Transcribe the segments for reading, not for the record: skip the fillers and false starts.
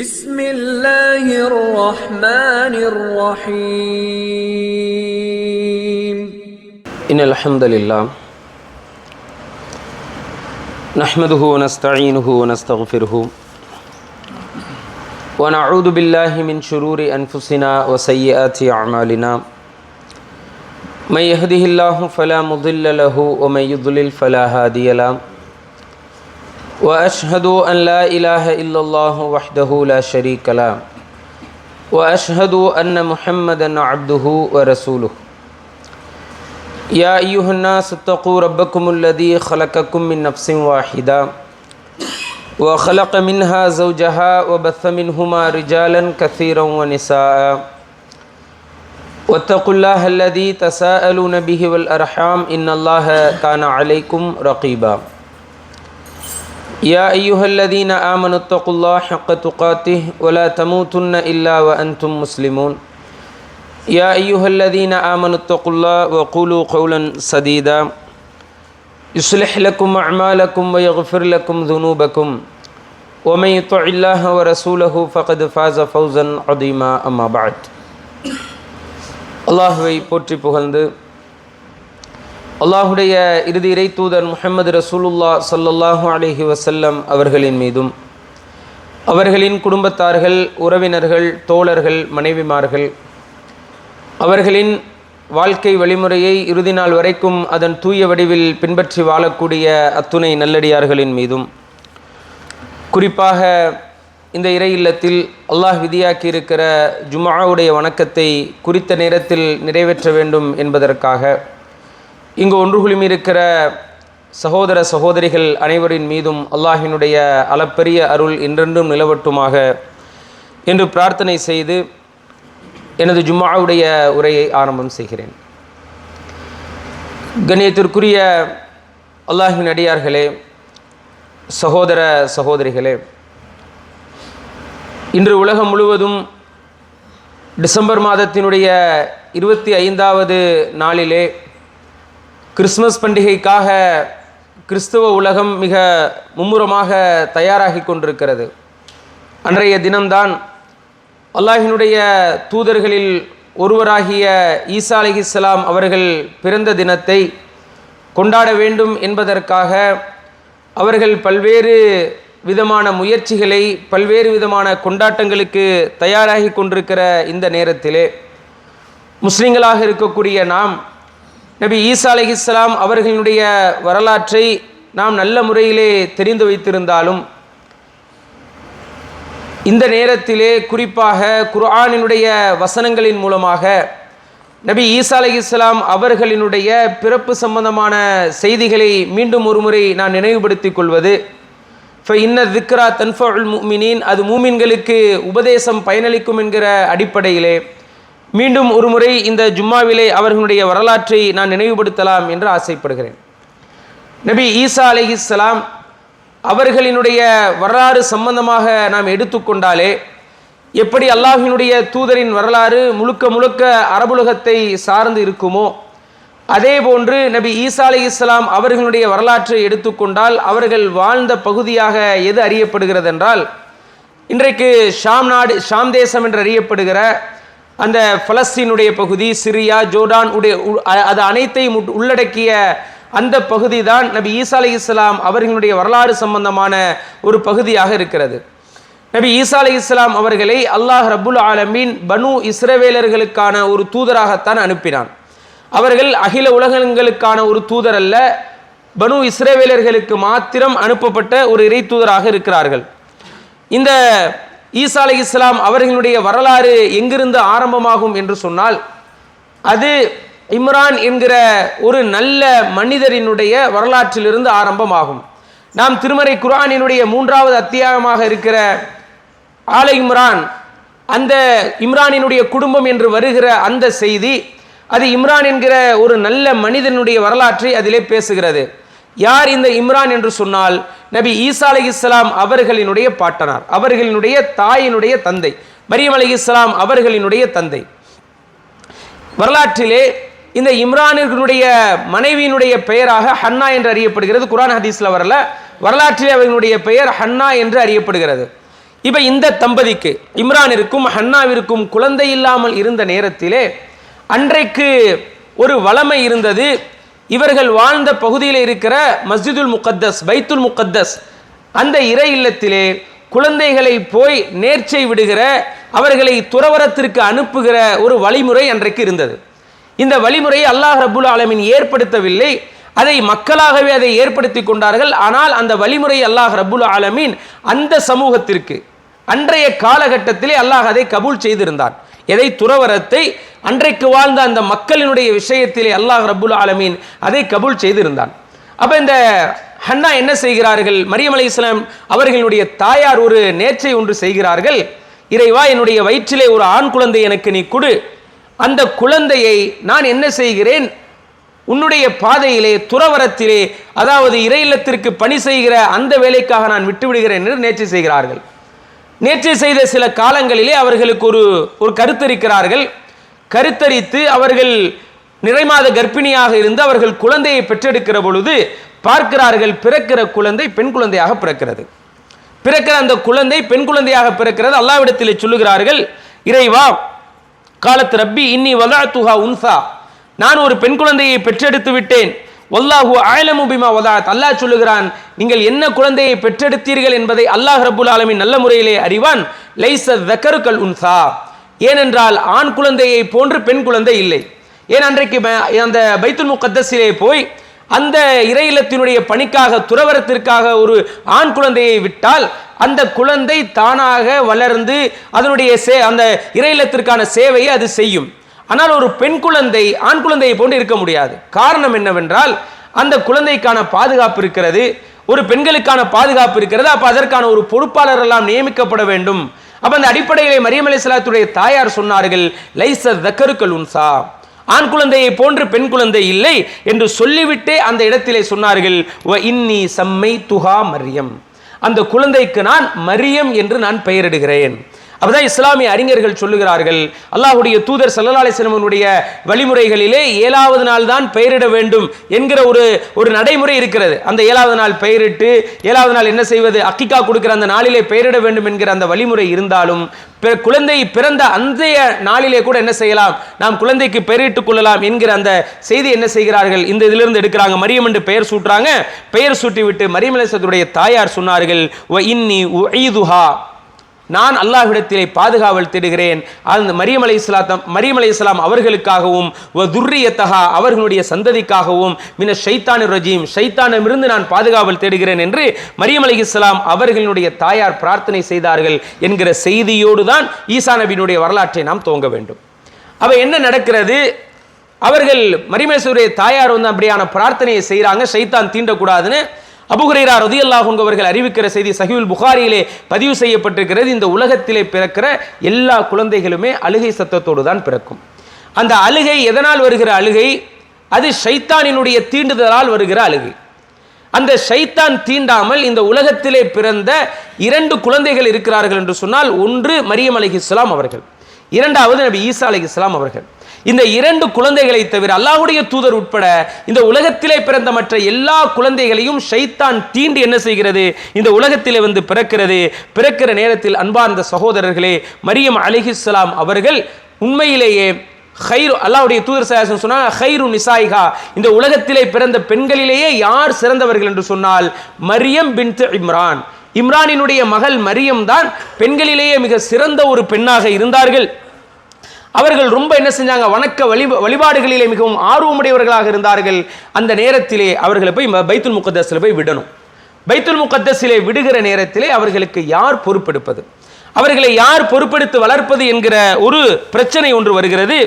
بسم الله الرحمن الرحيم إن الحمد لله نحمده ونستعينه ونستغفره ونعوذ بالله من شرور أنفسنا وسيئات أعمالنا من يهده الله فلا مضل له ومن يضلل فلا هادي له وأشهد أن لا إله إلا الله وحده لا شريك له وأشهد أن محمدًا عبده ورسوله يا أيها الناس اتقوا ربكم الذي خلقكم من نفس واحدة وخلق منها زوجها وبث منهما رجالا كثيرا ونساء واتقوا الله الذي تساءلون به والأرحام إن الله كان عليكم رقيبا يا أيها الذين آمنوا اتقوا الله حق تقاته ولا تموتن إلا وأنتم مسلمون يا أيها الذين آمنوا اتقوا الله وقولوا قولا سديدا يصلح لكم أعمالكم ويغفر لكم ذنوبكم ومن يطع الله ورسوله فقد فاز فوزا عظيما أما بعد அல்லாஹ்வை போற்றி புகழ்ந்து அல்லாஹுடைய இறுதி இறை தூதர் முஹம்மது ரசூலுல்லாஹ் ஸல்லல்லாஹு அலைஹி வஸல்லம் அவர்களின் மீதும் அவர்களின் குடும்பத்தார்கள், உறவினர்கள், தோழர்கள், மனைவிமார்கள், அவர்களின் வாழ்க்கை வழிமுறையை இறுதி நாள் வரைக்கும் அதன் தூய வடிவில் பின்பற்றி வாழக்கூடிய அத்துணை நல்லடியார்களின் மீதும், குறிப்பாக இந்த இறை இல்லத்தில் அல்லாஹ் விதியாக்கி இருக்கிற ஜும்ஆவுடைய வணக்கத்தை குறித்த நேரத்தில் நிறைவேற்ற வேண்டும் என்பதற்காக இங்கு ஒன்று குழுமியிருக்கிற சகோதர சகோதரிகள் அனைவரின் மீதும் அல்லாஹினுடைய அளப்பரிய அருள் என்றென்றும் நிலவட்டுமாக என்று பிரார்த்தனை செய்து எனது ஜும்ஆவுடைய உரையை ஆரம்பம் செய்கிறேன். கண்ணியத்திற்குரிய அல்லாஹின் அடியார்களே, சகோதர சகோதரிகளே, இன்று உலகம் முழுவதும் டிசம்பர் மாதத்தினுடைய 25வது நாளிலே கிறிஸ்மஸ் பண்டிகைக்காக கிறிஸ்துவ உலகம் மிக மும்முரமாக தயாராகி கொண்டிருக்கிறது. அன்றைய தினம்தான் அல்லாஹினுடைய தூதர்களில் ஒருவராகிய ஈசா அலைஹிஸ்ஸலாம் அவர்கள் பிறந்த தினத்தை கொண்டாட வேண்டும் என்பதற்காக அவர்கள் பல்வேறு விதமான முயற்சிகளை, பல்வேறு விதமான கொண்டாட்டங்களுக்கு தயாராகி கொண்டிருக்கிற இந்த நேரத்திலே முஸ்லிம்களாக இருக்கக்கூடிய நாம் நபி ஈசா அலைஹிஸ்ஸலாம் அவர்களுடைய வரலாற்றை நாம் நல்ல முறையிலே தெரிந்து வைத்திருந்தாலும் இந்த நேரத்திலே குறிப்பாக குர்ஆனினுடைய வசனங்களின் மூலமாக நபி ஈசா அலைஹிஸ்ஸலாம் அவர்களினுடைய பிறப்பு சம்பந்தமான செய்திகளை மீண்டும் ஒருமுறை நான் நினைவுபடுத்திக் கொள்வது, இன்ன திக்ரா தன்ஃபஉல் முஃமினீன், அது மூமின்களுக்கு உபதேசம் பயனளிக்கும் என்கிற அடிப்படையிலே மீண்டும் ஒரு முறை இந்த ஜும்மாவிலே அவர்களுடைய வரலாற்றை நான் நினைவுபடுத்தலாம் என்று ஆசைப்படுகிறேன். நபி ஈசா அலைஹிஸ்ஸலாம் அவர்களினுடைய வரலாறு சம்பந்தமாக நாம் எடுத்துக்கொண்டாலே எப்படி அல்லாஹ்வினுடைய தூதரின் வரலாறு முழுக்க முழுக்க அரபுலகத்தை சார்ந்து இருக்குமோ, அதே போன்று நபி ஈசா அலைஹிஸ்ஸலாம் அவர்களுடைய வரலாற்றை எடுத்துக்கொண்டால் அவர்கள் வாழ்ந்த பகுதியாக எது அறியப்படுகிறது என்றால், இன்றைக்கு ஷாம் தேசம் என்று அறியப்படுகிற அந்த பலஸ்தீனுடைய பகுதி, சிரியா, ஜோர்டான் உடைய அது அனைத்தையும் உள்ளடக்கிய அந்த பகுதி தான் நபி ஈசா அலைஹிஸ்ஸலாம் அவர்களுடைய வரலாறு சம்பந்தமான ஒரு பகுதியாக இருக்கிறது. நபி ஈசா அலைஹிஸ்ஸலாம் அவர்களை அல்லாஹ் ரப்புல் ஆலமீன் பனு இஸ்ரவேலர்களுக்கான ஒரு தூதராகத்தான் அனுப்பினான். அவர்கள் அகில உலகங்களுக்கான ஒரு தூதர் அல்ல, பனு இஸ்ரவேலர்களுக்கு மாத்திரம் அனுப்பப்பட்ட ஒரு இறை தூதராக இருக்கிறார்கள். இந்த ஈசா அலைஹிஸ்ஸலாம் அவர்களுடைய வரலாறு எங்கிருந்து ஆரம்பமாகும் என்று சொன்னால், அது இம்ரான் என்கிற ஒரு நல்ல மனிதரினுடைய வரலாற்றிலிருந்து ஆரம்பமாகும். நாம் திருமறை குர்ஆனினுடைய 3வது அத்தியாயமாக இருக்கிற ஆல இம்ரான், அந்த இம்ரானினுடைய குடும்பம் என்று வருகிற அந்த செய்தி, அது இம்ரான் என்கிற ஒரு நல்ல மனிதனுடைய வரலாற்றை அதிலே பேசுகிறது. யார் இந்த இம்ரான் என்று சொன்னால், நபி ஈசா அலைஹிஸ்ஸலாம் அவர்களினுடைய பாட்டனார், அவர்களினுடைய தாயினுடைய தந்தை, மரியம் அலைஹிஸ்ஸலாம் அவர்களினுடைய தந்தை. வரலாற்றிலே இந்த இம்ரானினுடைய மனைவியினுடைய பெயராக ஹன்னா என்று அறியப்படுகிறது. குர்ஆன் ஹதீஸ்ல வரல, வரலாற்றிலே அவர்களுடைய பெயர் ஹன்னா என்று அறியப்படுகிறது. இப்போ இந்த தம்பதிக்கு இம்ரானிற்கும் ஹன்னாவிற்கும் குழந்தை இல்லாமல் இருந்த நேரத்திலே அன்றைக்கு ஒரு வளமை இருந்தது. இவர்கள் வாழ்ந்த பகுதியில் இருக்கிற மஸ்ஜிதுல் முகத்தஸ், பைத்துல் முகத்தஸ், அந்த இறை இல்லத்திலே குழந்தைகளை போய் நேர்ச்சை விடுகிற, அவர்களை துறவரத்திற்கு அனுப்புகிற ஒரு வழிமுறை அன்றைக்கு இருந்தது. இந்த வழிமுறையை அல்லாஹ் ரப்புல் ஆலமீன் ஏற்படுத்தவில்லை, அதை மக்களாகவே அதை ஏற்படுத்தி கொண்டார்கள். ஆனால் அந்த வழிமுறை அல்லாஹ் ரப்புல் ஆலமீன் அந்த சமூகத்திற்கு அன்றைய காலகட்டத்திலே அல்லாஹ் அதை கபூல் செய்திருந்தான். எதை? துறவரத்தை அன்றைக்கு வாழ்ந்த அந்த மக்களினுடைய விஷயத்திலே அல்லாஹ் ரப்புல் ஆலமீன் அதை கபூல் செய்திருந்தான். அப்போ இந்த ஹன்னா என்ன செய்கிறார்கள்? மரியம் அலைஹிஸ்ஸலாம் அவர்களுடைய தாயார் ஒரு நேர்ச்சை ஒன்று செய்கிறார்கள். இறைவா, என்னுடைய வயிற்றிலே ஒரு ஆண் குழந்தை எனக்கு நீ கொடு, அந்த குழந்தையை நான் என்ன செய்கிறேன், உன்னுடைய பாதையிலே துறவரத்திலே, அதாவது இறை இல்லத்திற்கு பணி செய்கிற அந்த வேலைக்காக நான் விட்டுவிடுகிறேன் என்று நேர்ச்சை செய்கிறார்கள். நேர்ச்சை செய்த சில காலங்களிலே அவர்களுக்கு ஒரு கருத்தரிக்கிறார்கள். கருத்தரித்து அவர்கள் நிறைமாத கர்ப்பிணியாக இருந்து அவர்கள் குழந்தையை பெற்றெடுக்கிற பொழுது பார்க்கிறார்கள், பிறக்கிற குழந்தை பெண் குழந்தையாக பிறக்கிறது. பிறக்கிற அந்த குழந்தை பெண் குழந்தையாக பிறக்கிறது. அல்லாஹ்விடத்திலே சொல்லுகிறார்கள், இறைவா, காலத் ரப்பி இன்னி வதஅதுஹா உன்சா, நான் ஒரு பெண் குழந்தையை பெற்றெடுத்து விட்டேன். வல்லாஹு அஅலமு பிமா வதஅத், அல்லாஹ் சொல்லுகிறான், நீங்கள் என்ன குழந்தையை பெற்றெடுத்தீர்கள் என்பதை அல்லாஹ் ரப்புல் ஆலமீன் நல்ல முறையிலே அறிவான். லைஸ ذكر கல்உன்சா, ஏனென்றால் ஆண் குழந்தையை போன்று பெண் குழந்தை இல்லை. ஏன் அன்றைக்கு அந்த பைத்துல் முகத்தஸிலே போய் அந்த இறை இல்லத்தினுடைய பணிக்காக துறவரத்திற்காக ஒரு ஆண் குழந்தையை விட்டால் அந்த குழந்தை தானாக வளர்ந்து அதனுடைய அந்த இறை இல்லத்திற்கான சேவையை அது செய்யும். ஆனால் ஒரு பெண் குழந்தை ஆண் குழந்தையை போன்று இருக்க முடியாது. காரணம் என்னவென்றால் அந்த குழந்தைக்கான பாதுகாப்பு இருக்கிறது, ஒரு பெண்களுக்கான பாதுகாப்பு இருக்கிறது. அப்ப அதற்கான ஒரு பொறுப்பாளர் எல்லாம் நியமிக்கப்பட வேண்டும். அப்ப அந்த அடிப்படையிலே மரியம் அலைஹிஸ்ஸலாத்துடைய தாயார் சொன்னார்கள், லைஸ ذكر கல்உன்சா, ஆண் குழந்தையை போன்று பெண் குழந்தை இல்லை என்று சொல்லிவிட்டே அந்த இடத்திலே சொன்னார்கள், வ இன்னி சம்மைதுஹா மரியம், அந்த குழந்தைக்கு நான் மரியம் என்று நான் பெயரிடுகிறேன். அப்பதான் இஸ்லாமிய அறிஞர்கள் சொல்லுகிறார்கள், அல்லாஹ்வுடைய தூதர் ஸல்லல்லாஹு அலைஹி வஸல்லமுடைய வழிமுறைகளிலே 7வது நாள் தான் பெயரிட வேண்டும் என்கிற ஒரு நடைமுறை இருக்கிறது. அந்த 7வது நாள் பெயரிட்டு 7வது நாள் என்ன செய்வது, அக்கிகா கொடுக்கிற அந்த நாளிலே பெயரிட வேண்டும் என்கிற அந்த வழிமுறை இருந்தாலும் குழந்தை பிறந்த அந்த நாளிலே கூட என்ன செய்யலாம், நாம் குழந்தைக்கு பெயரிட்டுக் கொள்ளலாம் என்கிற அந்த செய்தி என்ன செய்கிறார்கள், இந்த இதிலிருந்து எடுக்கிறாங்க. மரியம் என்று பெயர் சூட்டுறாங்க. பெயர் சூட்டிவிட்டு மரியம் அலைஹிஸ்ஸலாத்துடைய தாயார் சொன்னார்கள், வ இன்னி உஈதுஹா, நான் அல்லாஹ்விடத்திலே பாதுகாவல் தேடுகிறேன். அந்த மரியம் அலைஹிஸ்ஸலாம் அவர்களுக்காகவும் துர்ரியத்தஹா, அவர்களுடைய சந்ததிக்காகவும் மின ஷைத்தானிர் ரஜீம், ஷைத்தானிடமிருந்து நான் பாதுகாவல் தேடுகிறேன் என்று மரியம் அலைஹிஸ்ஸலாம் அவர்களுடைய தாயார் பிரார்த்தனை செய்தார்கள் என்கிற செய்தியோடு தான் ஈசா நபியினுடைய வரலாற்றை நாம் துவங்க வேண்டும். அவ என்ன நடக்கிறது, அவர்கள் மரியம் அலைஹிஸ்ஸலாத்துடைய தாயார் அப்படியான பிரார்த்தனையை செய்கிறாங்க, ஷைத்தான் தீண்டக்கூடாதுன்னு. அபூ ஹுரைரா ரலியல்லாஹு அன்ஹு அவர்கள் அறிவிக்கிற செய்தி சஹீஹுல் புகாரியிலே பதிவு செய்யப்பட்டிருக்கிறது. இந்த உலகத்திலே பிறக்கிற எல்லா குழந்தைகளுமே அழுகை சத்தத்தோடு தான் பிறக்கும். அந்த அழுகை எதனால் வருகிற அழுகை, அது ஷைத்தானினுடைய தீண்டுதலால் வருகிற அழுகை. அந்த ஷைத்தான் தீண்டாமல் இந்த உலகத்திலே பிறந்த 2 குழந்தைகள் இருக்கிறார்கள் என்று சொன்னால், ஒன்று மரியம் அலைஹிஸ்ஸலாம் அவர்கள், இரண்டாவது நபி ஈசா அலைஹிஸ்ஸலாம் அவர்கள். இந்த 2 குழந்தைகளை தவிர அல்லாஹ்வுடைய தூதர் உட்பட இந்த உலகத்திலே பிறந்த மற்ற எல்லா குழந்தைகளையும் ஷைத்தான் தீண்டி என்ன செய்கிறது, இந்த உலகத்திலே வந்து பிறக்கிறது. பிறக்கிற நேரத்தில் அன்பார்ந்த சகோதரர்களே, மரியம் அலைஹிஸ்ஸலாம் அவர்கள் உண்மையிலேயே ஹைரு, அல்லாஹ்வுடைய தூதர் ஸல்லல்லாஹு அலைஹி சொன்னாங்க, ஹைரு நிசாயிஹா, இந்த உலகத்திலே பிறந்த பெண்களிலேயே யார் சிறந்தவர்கள் என்று சொன்னால் மரியம் பின்த் இம்ரான், இம்ரானினுடைய மகள் மரியம் தான் பெண்களிலேயே மிக சிறந்த ஒரு பெண்ணாக இருந்தார்கள். அவர்கள் ரொம்ப என்ன செஞ்சாங்க, வணக்க வழிபாடுகளிலே மிகவும் ஆர்வமுடையவர்களாக இருந்தார்கள். அந்த நேரத்திலே அவர்களை போய் பைத்துல் முகத்தஸில் போய் விடணும். பைத்துல் முகத்தஸிலே விடுகிற நேரத்திலே அவர்களுக்கு யார் பொறுப்பெடுப்பது, அவர்களை யார் பொறுப்பெடுத்து வளர்ப்பது என்கிற ஒரு பிரச்சனை ஒன்று வருகிறது.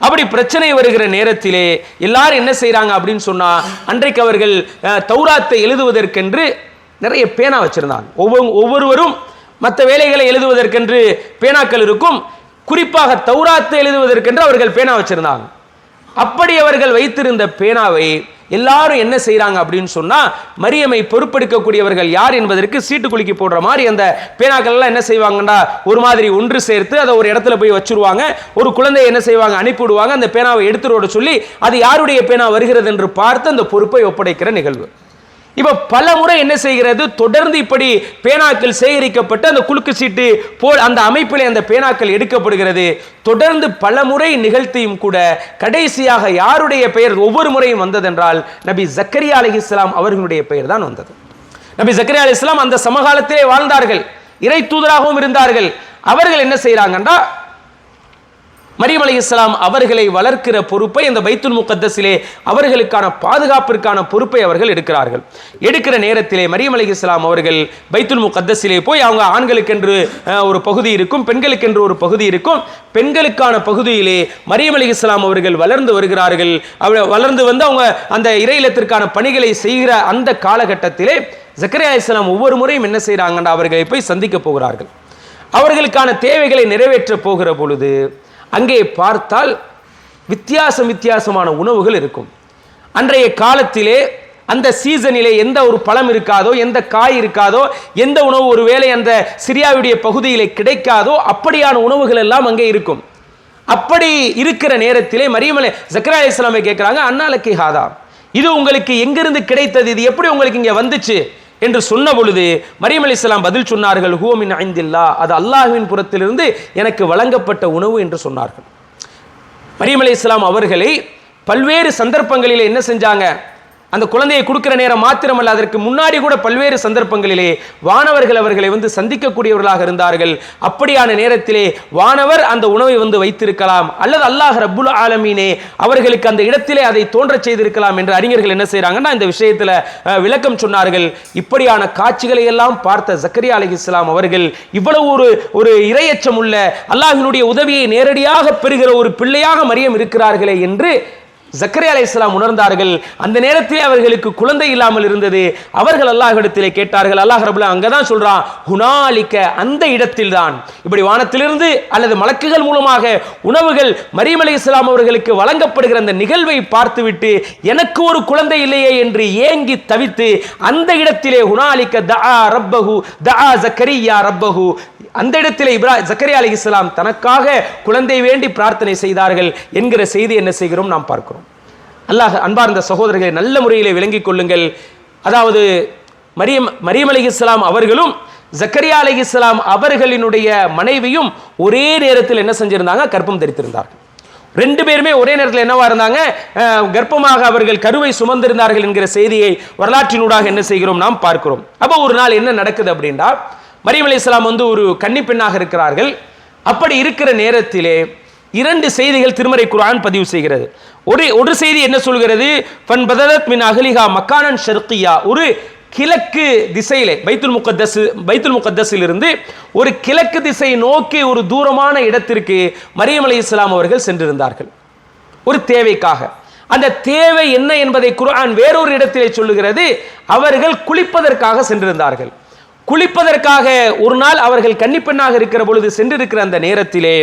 அப்படி பிரச்சனை வருகிற நேரத்திலே எல்லாரும் என்ன செய்கிறாங்க அப்படின்னு சொன்னா, அன்றைக்கு அவர்கள் தௌராத்தை எழுதுவதற்கென்று நிறைய பேனா வச்சிருந்தாங்க. ஒவ்வொருவரும் மற்ற வேலைகளை எழுதுவதற்கென்று பேனாக்கள் இருக்கும். குறிப்பாக தௌராத்தை எழுதுவதற்கென்று அவர்கள் பேனா வச்சிருந்தாங்க. அப்படி அவர்கள் வைத்திருந்த பேனாவை எல்லாரும் என்ன செய்யறாங்க அப்படின்னு சொன்னா, மரியமை பொறுப்பெடுக்கக்கூடியவர்கள் யார் என்பதற்கு சீட்டு குலுக்கி போடுற மாதிரி அந்த பேனாக்கள் எல்லாம் என்ன செய்வாங்கன்னா ஒரு மாதிரி ஒன்று சேர்த்து அதை ஒரு இடத்துல போய் வச்சிருவாங்க. ஒரு குழந்தையை என்ன செய்வாங்க, அனுப்பிவிடுவாங்க. அந்த பேனாவை எடுத்துரோட சொல்லி அது யாருடைய பேனா வருகிறது என்று பார்த்து அந்த பொறுப்பை ஒப்படைக்கிற நிகழ்வு. இப்ப பல முறை என்ன செய்கிறது, தொடர்ந்து இப்படி பேனாக்கள் சேகரிக்கப்பட்டு அந்த குலுக்கு சீட்டு போல் அந்த அமைப்பிலே அந்த பேனாக்கள் எடுக்கப்படுகிறது. தொடர்ந்து பல முறை நிகழ்த்தியும் கூட கடைசியாக யாருடைய பெயர் ஒவ்வொரு முறையும் வந்ததென்றால் நபி ஜக்கரியா அலைஹிஸ்ஸலாம் அவர்களுடைய பெயர் தான் வந்தது. நபி ஜக்கரியா அலைஹிஸ்ஸலாம் அந்த சமகாலத்திலே வாழ்ந்தார்கள், இறை தூதராகவும் இருந்தார்கள். அவர்கள் என்ன செய்யறாங்கன்னா, மரியம் அலைஹிஸ்ஸலாம் அவர்களை வளர்க்கிற பொறுப்பை இந்த பைத்துல் முகத்தஸிலே அவர்களுக்கான பாதுகாப்பிற்கான பொறுப்பை அவர்கள் எடுக்கிறார்கள். எடுக்கிற நேரத்திலே மரியம் அலைஹிஸ்ஸலாம் அவர்கள் பைத்துல் முகத்தஸிலே போய் அவங்க ஆண்களுக்கென்று ஒரு பகுதி இருக்கும், பெண்களுக்கென்று ஒரு பகுதி இருக்கும். பெண்களுக்கான பகுதியிலே மரியம் அலைஹிஸ்ஸலாம் அவர்கள் வளர்ந்து வருகிறார்கள். வளர்ந்து வந்து அவங்க அந்த இறை இல்லத்திற்கான பணிகளை செய்கிற அந்த காலகட்டத்திலே ஜக்கரியா அலைஹிஸ்ஸலாம் ஒவ்வொரு முறையும் என்ன செய்கிறாங்கன்னா, அவர்களை போய் சந்திக்க போகிறார்கள். அவர்களுக்கான தேவைகளை நிறைவேற்ற போகிற பொழுது அங்கே பார்த்தால் வித்தியாசமான உணவுகள் இருக்கும். அன்றைய காலத்திலே அந்த சீசனிலே எந்த ஒரு பழம் இருக்காதோ, எந்த காய் இருக்காதோ, எந்த உணவு ஒருவேளை அந்த சிரியாவுடைய பகுதியிலே கிடைக்காதோ அப்படியான உணவுகள் எல்லாம் அங்கே இருக்கும். அப்படி இருக்கிற நேரத்திலே மரியம் ஜக்கரியா அலைஹிஸ்ஸலாமை கேட்கிறாங்க, அன்னாலக்கி ஹாதா, இது உங்களுக்கு எங்கிருந்து கிடைத்தது, இது எப்படி உங்களுக்கு இங்கே வந்துச்சு என்று சொன்ன பொழுது மரியம் அலைஹிஸ்ஸலாம் பதில் சொன்னார்கள், ஹுவ மின் இந்தில்லாஹ், அது அல்லாஹ்வின் புறத்திலிருந்து எனக்கு வழங்கப்பட்ட உணவு என்று சொன்னார்கள். மரியம் அலைஹிஸ்ஸலாம் அவர்களை பல்வேறு சந்தர்ப்பங்களிலே என்ன செஞ்சாங்க, அந்த குழந்தையை கொடுக்கிற நேரம் மாத்திரமல்ல, அதற்கு முன்னாடி கூட பல்வேறு சந்தர்ப்பங்களிலே வானவர்கள் அவர்களை வந்து சந்திக்கக்கூடியவர்களாக இருந்தார்கள். அப்படியான நேரத்திலே வானவர் அந்த உணவை வந்து வைத்திருக்கலாம், அல்லது அல்லாஹ் ரப்புல் ஆலமீனே அவர்களுக்கு அந்த இடத்திலே அதை தோன்றச் செய்திருக்கலாம் என்று அறிஞர்கள் என்ன செய்றாங்கன்னா இந்த விஷயத்தில் விளக்கம் சொன்னார்கள். இப்படியான காட்சிகளை எல்லாம் பார்த்த ஜக்கரியா அலைஹிஸ்ஸலாம் அவர்கள் இவ்வளவு ஒரு இரையச்சம் உள்ள அல்லாஹ்வினுடைய உதவியை நேரடியாக பெறுகிற ஒரு பிள்ளையாக மரியம் இருக்கிறார்களே என்று ஜக்கரியா அலைஹிஸ்ஸலாம் உணர்ந்தார்கள். அந்த நேரத்திலே அவர்களுக்கு குழந்தை இல்லாமல் இருந்தது. அவர்கள் அல்லாஹ்விடத்திலே கேட்டார்கள். அல்லாஹ் ரப்பல் அங்கதான் சொல்றான், ஹுனாலிக, அந்த இடத்தில் தான் இப்படி வானத்திலிருந்து அல்லது மலக்குகள் மூலமாக உணவுகள் மரியம் அலைஹிஸ்ஸலாம் அவர்களுக்கு வழங்கப்படுகிற அந்த நிகழ்வை பார்த்துவிட்டு எனக்கு ஒரு குழந்தை இல்லையே என்று ஏங்கி தவித்து அந்த இடத்திலே ஹுனாலிக தஆ ரப்பஹு, தஆ ஜக்கரியா ரப்பஹு, அந்த இடத்திலே ஜக்கரியா அலைஹிஸ்ஸலாம் தனக்காக குழந்தை வேண்டி பிரார்த்தனை செய்தார்கள் என்கிற செய்தி என்ன செய்கிறோம் நாம் பார்க்கிறோம். அல்லாஹ் அன்பார்ந்த சகோதரர்களை நல்ல முறையிலே விளங்கிக் கொள்ளுங்கள். அதாவது மரியம் அலைஹிஸ்ஸலாம் அவர்களும் ஜக்கரியா அலைஹிஸ்ஸலாம் அவர்களினுடைய மனைவியும் ஒரே நேரத்தில் என்ன செஞ்சிருந்தாங்க, கர்ப்பம் தரித்திருந்தார்கள். ரெண்டு பேருமே ஒரே நேரத்தில் என்னவா இருந்தாங்க, கர்ப்பமாக அவர்கள் கருவை சுமந்திருந்தார்கள் என்கிற செய்தியை வரலாற்றினூடாக என்ன செய்கிறோம் நாம் பார்க்கிறோம். அப்போ ஒரு நாள் என்ன நடக்குது அப்படின்னா, மரியம் அலைஹிஸ்ஸலாம் வந்து ஒரு கன்னி பெண்ணாக இருக்கிறார்கள். அப்படி இருக்கிற நேரத்திலே இரண்டு செய்திகள் திருமறை குர்ஆன் பதிவு செய்கிறது. ஒரு செய்தி என்ன சொல்கிறது, ஃபன் பதலத் மின் அஹ்லிஹா மக்கானன் ஷர்கியா, ஒரு கிழக்கு திசையிலே பைத்துல் முகத்தஸில் இருந்து ஒரு கிழக்கு திசை நோக்கி ஒரு தூரமான இடத்திற்கு மரியம் அலைஹிஸ்ஸலாம் அவர்கள் சென்றிருந்தார்கள் ஒரு தேவைக்காக. அந்த தேவை என்ன என்பதை குர்ஆன் வேறொரு இடத்திலே சொல்லுகிறது, அவர்கள் குளிப்பதற்காக சென்றிருந்தார்கள். குளிப்பதற்காக ஒரு நாள் அவர்கள் கன்னிப்பெண்ணாக இருக்கிற பொழுது சென்றிருக்கிற அந்த நேரத்திலே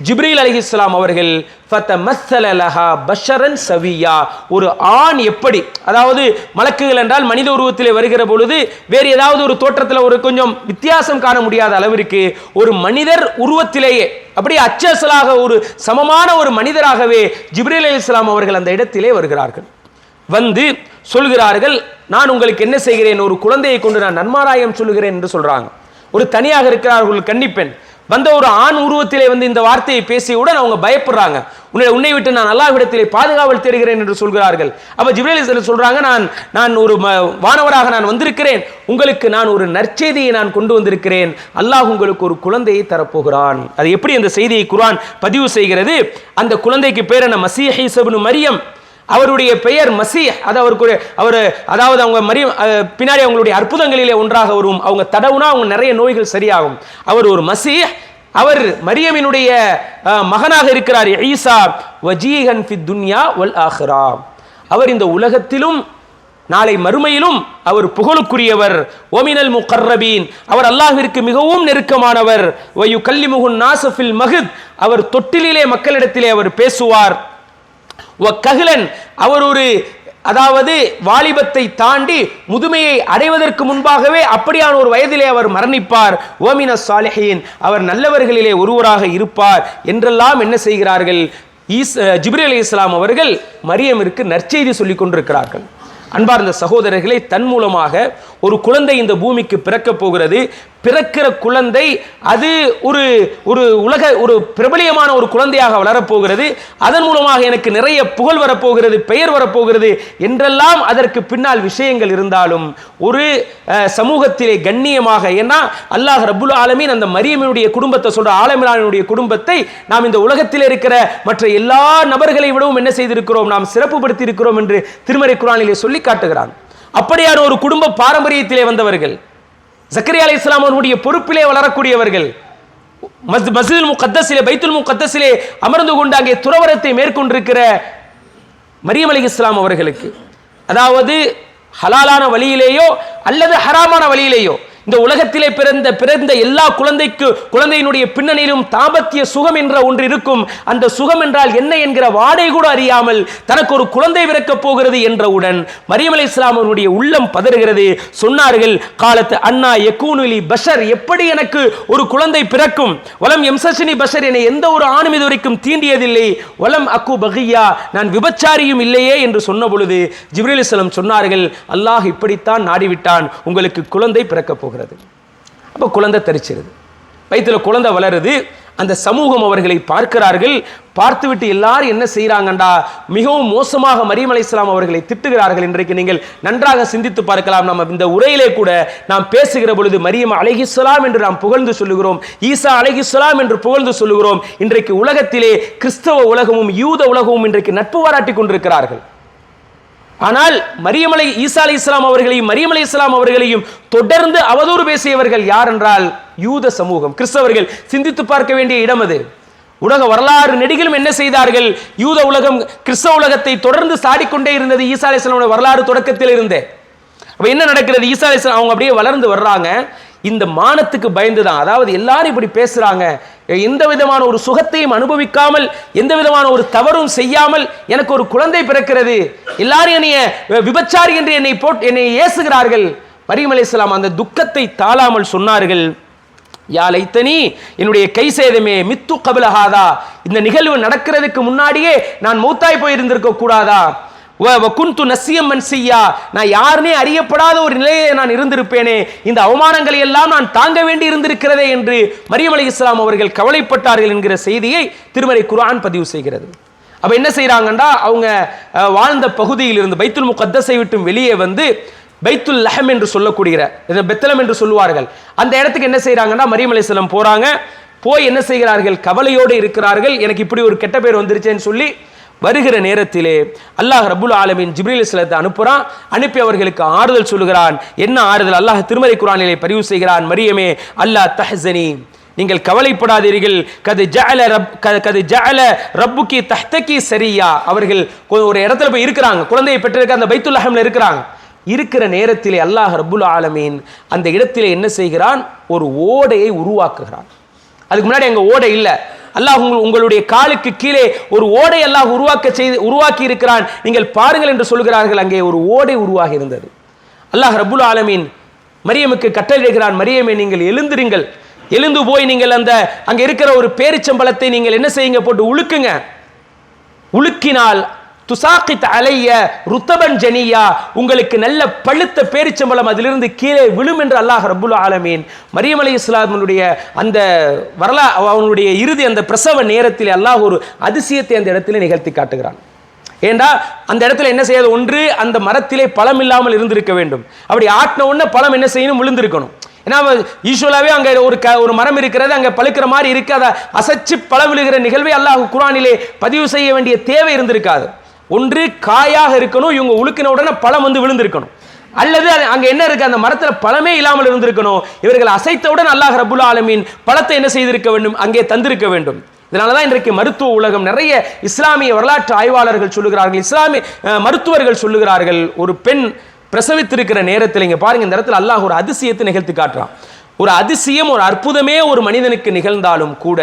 ஜிப்ரீல் அலைஹிஸ்ஸலாம் அவர்கள் ஃபதமஸ்ஸல லஹா பஷரன் சவியா, ஒரு ஆண் எப்படி, அதாவது மலக்குகள் என்றால் மனித உருவத்திலே வருகிற பொழுது வேறு ஏதாவது ஒரு தோற்றத்தில் ஒரு கொஞ்சம் வித்தியாசம் காண முடியாத அளவிற்கு ஒரு மனிதர் உருவத்திலேயே அப்படியே அச்சசலாக ஒரு சமமான ஒரு மனிதராகவே ஜிப்ரீல் அலைஹிஸ்ஸலாம் அவர்கள் அந்த இடத்திலே வருகிறார்கள். வந்து சொல்கிறார்கள், நான் உங்களுக்கு என்ன செய்கிறேன், ஒரு குழந்தையை கொண்டு நான் நன்மாராயம் சொல்லுகிறேன் என்று சொல்றாங்க. ஒரு தனியாக இருக்கிறார்கள் கன்னிப்பெண், வந்த ஒரு ஆண் உருவத்திலே வந்து இந்த வார்த்தையை பேசியவுடன் அவங்க பயப்படுறாங்க. உன்னை விட்டு நான் அல்லாஹ்விடத்திலே பாதுகாவல் தேடுகிறேன் என்று சொல்கிறார்கள். அப்ப ஜிப்ரீல் சொல்றாங்க, நான் ஒரு வானவராக நான் வந்திருக்கிறேன், உங்களுக்கு நான் ஒரு நற்செய்தியை நான் கொண்டு வந்திருக்கிறேன், அல்லாஹ் உங்களுக்கு ஒரு குழந்தையை தரப்போகிறான். அது எப்படி அந்த செய்தியை குர்ஆன் பதிவு செய்கிறது, அந்த குழந்தைக்கு பேர் என்ன, மஸீஹ் ஈஸா இப்னு மரியம், அவருடைய பெயர் மசீஹ். அதாவது அவங்க மரியம் பின்னாடி அவங்களுடைய அற்புதங்களிலே ஒன்றாக வரும், அவங்க தடவுனா அவங்க நிறைய நோய்கள் சரியாகும். அவர் ஒரு மசீஹ், அவர் மரியமினுடைய மகனாக இருக்கிறார். ஈசா வஜீஹன் ஃபித் துன்யா வல் ஆஹிரா, அவர் இந்த உலகத்திலும் நாளை மறுமையிலும் அவர் புகழுக்குரியவர். ஓமினல் முகர்ரபீன், அவர் அல்லாஹ்விற்கு மிகவும் நெருக்கமானவர். வயுகல்லிமுஹுன் நாஸ ஃபில் மஹ்த், அவர் தொட்டிலே மக்களிடத்திலே அவர் பேசுவார். கஹ்லன், அவர் ஒரு அதாவது வாலிபத்தை தாண்டி முதுமையை அடைவதற்கு முன்பாகவே அப்படியான ஒரு வயதிலே அவர் மரணிப்பார். ஓமின சாலிஹீன், அவர் நல்லவர்களிலே ஒருவராக இருப்பார் என்றெல்லாம் என்ன செய்கிறார்கள், ஜிப்ரீல் அலைஹிஸ்ஸலாம் அவர்கள் மரியமிற்கு நற்செய்தி சொல்லிக் கொண்டிருக்கிறார்கள். அன்பார்ந்த சகோதரர்களை, தன் மூலமாக ஒரு குழந்தை இந்த பூமிக்கு பிறக்கப் போகிறது. பிறக்கிற குழந்தை அது ஒரு ஒரு உலக ஒரு பிரபலியமான ஒரு குழந்தையாக வளரப்போகிறது. அதன் மூலமாக எனக்கு நிறைய புகழ் வரப்போகிறது, பெயர் வரப்போகிறது என்றெல்லாம் அதற்கு பின்னால் விஷயங்கள் இருந்தாலும் ஒரு சமூகத்திலே கண்ணியமாக, ஏன்னா அல்லாஹ் ரப்புல் ஆலமீன் அந்த மரியமினுடைய குடும்பத்தை சொல்ற, ஆலமிரானுடைய குடும்பத்தை நாம் இந்த உலகத்தில் இருக்கிற மற்ற எல்லா நபர்களை விடவும் என்ன செய்திருக்கிறோம், நாம் சிறப்புப்படுத்தி இருக்கிறோம் என்று திருமறை குர்ஆனிலே சொல்லி காட்டுகிறான். அப்படியான ஒரு குடும்ப பாரம்பரியத்திலே வந்தவர்கள், ஜக்கரியா அலைஹிஸ்ஸலாம் அவர்களுடைய பொறுப்பிலே வளரக்கூடியவர்கள், மஸ்ஜிதுல் முகத்தஸிலே, பைத்துல் முகத்தஸிலே அமர்ந்து கொண்டு அங்கே துறவரத்தை மேற்கொண்டிருக்கிற மரியம் அலைஹிஸ்ஸலாம் அவர்களுக்கு, அதாவது ஹலாலான வழியிலேயோ அல்லது ஹராமான வழியிலேயோ இந்த உலகத்திலே பிறந்த எல்லா குழந்தையினுடைய பின்னணியிலும் தாம்பத்திய சுகம் என்ற ஒன்று இருக்கும். அந்த சுகம் என்றால் என்ன என்கிற வாடை கூட அறியாமல் தனக்கு ஒரு குழந்தை பிறக்கப் போகிறது என்றவுடன் மரியம் அலைஹிஸ்ஸலாம் அவருடைய உள்ளம் பதறுகிறது. சொன்னார்கள், காலத்து அண்ணா யகூனுலி பஷர், எப்படி எனக்கு ஒரு குழந்தை பிறக்கும்? வலம் எம்சஷினி பஷர், என எந்த ஒரு ஆணும் இதுவரைக்கும் தீண்டியதில்லை. வலம் அக்கு பகியா, நான் விபச்சாரியும் இல்லையே என்று சொன்ன பொழுது ஜிப்ரீல் அலைஹிஸ்ஸலாம் சொன்னார்கள், அல்லாஹ் இப்படித்தான் நாடிவிட்டான், உங்களுக்கு குழந்தை பிறக்கப் போகிறது. அப்ப குழந்தை தரிச்சிருது, வயிற்றுல குழந்தை வளருது. அந்த சமூகம் அவர்களை பார்க்கிறார்கள். பார்த்துவிட்டு எல்லாரும் என்ன செய்யறாங்கண்டா, மிகவும் மோசமாக மரியம் அலைஹிஸ்ஸலாம் அவர்களை திட்டுகிறார்கள். இன்றைக்கு நீங்கள் நன்றாக சிந்தித்து பார்க்கலாம். நம்ம இந்த உரையிலே கூட நாம் பேசுகிற பொழுது மரியம் அலைஹிஸ்ஸலாம் என்று நாம் புகழ்ந்து சொல்லுகிறோம், ஈசா அலைஹிஸ்ஸலாம் என்று புகழ்ந்து சொல்லுகிறோம். இன்றைக்கு உலகத்திலே கிறிஸ்தவ உலகமும் யூத உலகமும் இன்றைக்கு நட்பு பாராட்டி கொண்டிருக்கிறார்கள். ஆனால் ஈசா அலைஹிஸ்ஸலாம் அவர்களையும் மரியம் அலைஹிஸ்ஸலாம் அவர்களையும் தொடர்ந்து அவதூறு பேசியவர்கள் யார் என்றால் யூத சமூகம், கிறிஸ்தவர்கள். சிந்தித்து பார்க்க வேண்டிய இடம் அது. உலக வரலாறு நெடுகிலும் என்ன செய்தார்கள்? யூத உலகம் கிறிஸ்தவ உலகத்தை தொடர்ந்து சாடிக்கொண்டே இருந்தது. ஈசா அலைஹிஸ்ஸலாம் வரலாறு தொடக்கத்தில் இருந்தே. அப்ப என்ன நடக்கிறது? ஈசா அலைஹிஸ்ஸலாம் அவங்க அப்படியே வளர்ந்து வர்றாங்க. இந்த மானத்துக்கு பயந்துதான், அதாவது எல்லாரும் இப்படி பேசுறாங்க, எந்த விதமான ஒரு சுகத்தையும் அனுபவிக்காமல், எந்த விதமான ஒரு தவறும் செய்யாமல் எனக்கு ஒரு குழந்தை பிறக்கிறது, எல்லாரும் என்னைய விபச்சாரி என்று என்னை ஏசுகிறார்கள். மரியம் அலைஹிஸ்ஸலாம் அந்த துக்கத்தை தாழாமல் சொன்னார்கள், யா லைத்தனி, என்னுடைய கை சேதமே, மித்து கபில ஹாதா, இந்த நிகழ்வு நடக்கிறதுக்கு முன்னாடியே நான் மௌத்தாய் போயிருந்திருக்க கூடாதா? குந்து நசியம் மன்சியா, நான் யாருனே அறியப்படாத ஒரு நிலையை நான் இருந்திருப்பேனே, இந்த அவமானங்களை எல்லாம் நான் தாங்க வேண்டி இருந்திருக்கிறதே என்று மரியம் அலைஹிஸ்ஸலாம் அவர்கள் கவலைப்பட்டார்கள் என்கிற செய்தியை திருமறை குர்ஆன் பதிவு செய்கிறது. அப்ப என்ன செய்யறாங்கண்டா, அவங்க வாழ்ந்த பகுதியில் இருந்து பைத்துல் முகத்தஸை விட்டு வெளியே வந்து பைத்துல் லஹம் என்று சொல்லக்கூடிய பெத்லஹேம் என்று சொல்லுவார்கள், அந்த இடத்துக்கு என்ன செய்யறாங்கன்னா மரியம் அலைஹிஸ்ஸலாம் போறாங்க. போய் என்ன செய்கிறார்கள்? கவலையோடு இருக்கிறார்கள். எனக்கு இப்படி ஒரு கெட்ட பேர் வந்துருச்சேன்னு சொல்லி வருகிற நேரத்திலே அல்லாஹ் ரப்புல் ஆலமீன் ஜிப்ரீல் அலைஹிஸ்ஸலாத்தை அனுப்புறான். அனுப்பி அவர்களுக்கு ஆறுதல் சொல்லுகிறான். என்ன ஆறுதல்? அல்லாஹ் திருமறை குர்ஆனிலே பதிவு செய்கிறான், மரியமே அல்லா தஹ்ஸனி, நீங்கள் கவலைப்படாதீர்கள், கது ஜஅல ரப்புக்கி தஹ்தகி சரியா. அவர்கள் ஒரு இடத்துல போய் இருக்கிறாங்க, குழந்தையை பெற்றிருக்க அந்த பைத்துல் லஹம்ல இருக்கிறாங்க. இருக்கிற நேரத்திலே அல்லாஹ் ரப்புல் ஆலமீன் அந்த இடத்திலே என்ன செய்கிறான்? ஒரு ஓடையை உருவாக்குகிறான். அதுக்கு முன்னாடி அங்க ஓடை இல்லை. அல்லாஹ் உங்களுடைய காலுக்கு கீழே ஒரு ஓடை அல்லாஹ் உருவாக்கி இருக்கிறான், நீங்கள் பாருங்கள் என்று சொல்கிறார்கள். அங்கே ஒரு ஓடை உருவாகி இருந்தது. அல்லாஹ் ரப்புல் ஆலமீன் மரியமுக்கு கட்டளையிடுகிறான், மரியமே நீங்கள் எழுந்திருங்கள், எழுந்து போய் நீங்கள் அங்கே இருக்கிற ஒரு பேரிச்சம்பழத்தை நீங்கள் என்ன செய்யுங்க, போட்டு உழுக்குங்க. உழுக்கினால் துசாக்கித் அலைய ருத்தபன் ஜனியா, உங்களுக்கு நல்ல பழுத்த பேரிச்சம்பழம் அதிலிருந்து கீழே விழும் என்று அல்லாஹ் ரப்புல் ஆலமீன் மரியம் அலைஹிஸ்ஸலாமுடைய அந்த அவனுடைய இறுதி அந்த பிரசவ நேரத்தில் அல்லாஹ் ஒரு அதிசயத்தை அந்த இடத்துல நிகழ்த்தி காட்டுகிறான். ஏண்டா அந்த இடத்துல என்ன செய்யாது? ஒன்று, அந்த மரத்திலே பழம் இல்லாமல் இருந்திருக்க வேண்டும். அப்படி ஆட்டின உடனே பழம் என்ன செய்யணும்? விழுந்திருக்கணும். ஏன்னா யூசுவலாவே அங்க ஒரு மரம் இருக்கிறது, அங்க பழுக்கிற மாதிரி இருக்கு, அதை அசைச்சு பழம் விழுகிற நிகழ்வை அல்லாஹ் குர்ஆனிலே பதிவு செய்ய வேண்டிய தேவை இருந்திருக்காது. ஒன்று காயாக இருக்கணும், இவங்க உழுக்கின உடனே பழம் வந்து விழுந்திருக்கணும், அல்லது அங்க என்ன இருக்கு, அந்த மரத்துல பழமே இல்லாமல் இருந்திருக்கணும். இவர்கள் அசைத்தவுடன் அல்லாஹ் ரப்புல் ஆலமீன் பழத்தை என்ன செய்திருக்க வேண்டும்? அங்கே தந்திருக்க வேண்டும். இதனாலதான் இன்றைக்கு மருத்துவ உலகம், நிறைய இஸ்லாமிய வரலாற்று ஆய்வாளர்கள் சொல்லுகிறார்கள், இஸ்லாமிய மருத்துவர்கள் சொல்லுகிறார்கள், ஒரு பெண் பிரசவித்திருக்கிற நேரத்தில் இங்க பாருங்க, இந்த இடத்துல அல்லாஹ் ஒரு அதிசயத்தை நிகழ்த்தி காட்டுறான். ஒரு அதிசயம், ஒரு அற்புதமே ஒரு மனிதனுக்கு நிகழ்ந்தாலும் கூட,